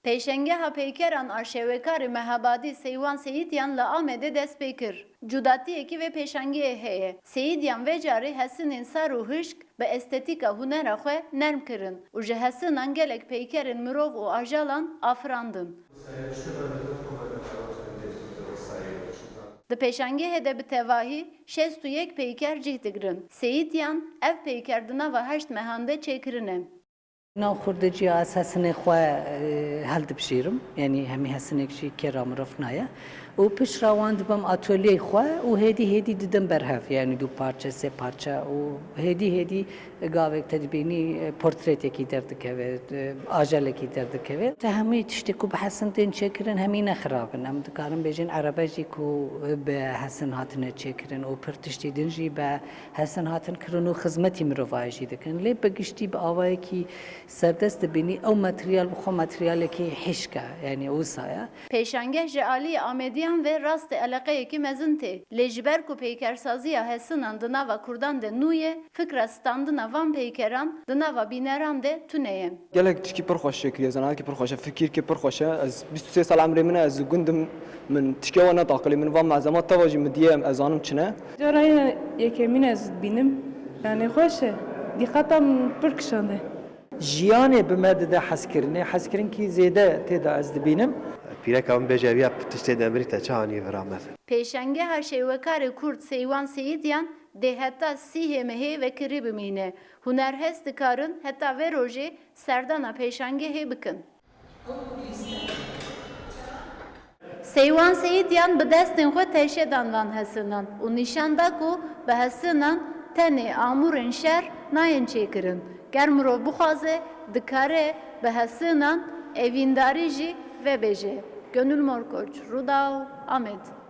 Pêşengeha peykeran arşevekarê Mehabadî Seywan Seyîdyan li Amedê dest pê kir. Cudatiyekî vê pêşengiyê heye. Seyîdyan vê carî hesinên sar û hişk bi estêtîka hunera xwe nerm kirin û ji hesinan gelek peykerên mirov û ajalan afirandin. Di pêşangehê de bi tevahî 61 peyker cih digirin. Seyîdyan ev peyker di nava heşt mehan de çêkirine. ناو خوردجی اساسنه خو هل دبشیرم یعنی همی حسنه کشی کرام رفنایا و پیش روان دبم اتولیه خو و هدی دیدم برهف یعنی دو parça سه parça و هدی گاوک تدبینی پورتریت کی درد که آجال کی درد که تا همی تشتی کو به حسن تین چکرن همی نخرابن ام دکارم بیشین عربی کو به حسن هاتن چکرن و پر تشتی دنجی به حسن هاتن کرنو خدمتی مروایجی دکن لی بگشتی به آوای کی سردست بینی او ماتریال بخو ماتریال کی حشکه یعنی او سایه Pêşangeh ji aliyê Amediyan ve rastê eleqeyekî mezin tê. Lê ji ber ku peykersaziya hesinan di nava Kurdan de nû ye, fikra standina van peykeran di nava bîneran de tune ye. gelek tişkî pir xweş şekiliye zanakî pir xweş e fikîrkî pir xweş e ez 23 sal emrê min e ez gundim min tişkê wan netaqilî min van mezemat teva jî min diyem ez zanim çi ne Carayê yekemîn ez bînim yani xweş e dîqetam pir kişande. Jiyanê bi me dide hezkirinê hezkirinkî zêde têda ez dibînim. Pîreka min bêjeriya tiştê demirî te çi anî viramez. Pêşengeha şêwekarê Kurd Seywan Seyîdyan dê heta sîhê mehê vekirî bimîne. Hunerhest dikarin heta vê rojê serdana pêşangehê bikin. Seywan Seyîdyan bi destên xwe teşedan van hesinan û nîşan da ku bi hesinan tenê amûrên şer nayên çêkirin. Ger mirov bixwaze dikare bi hesinan evîndarî jî vebêje. Gönül Morkoç, Rudaw, Amed.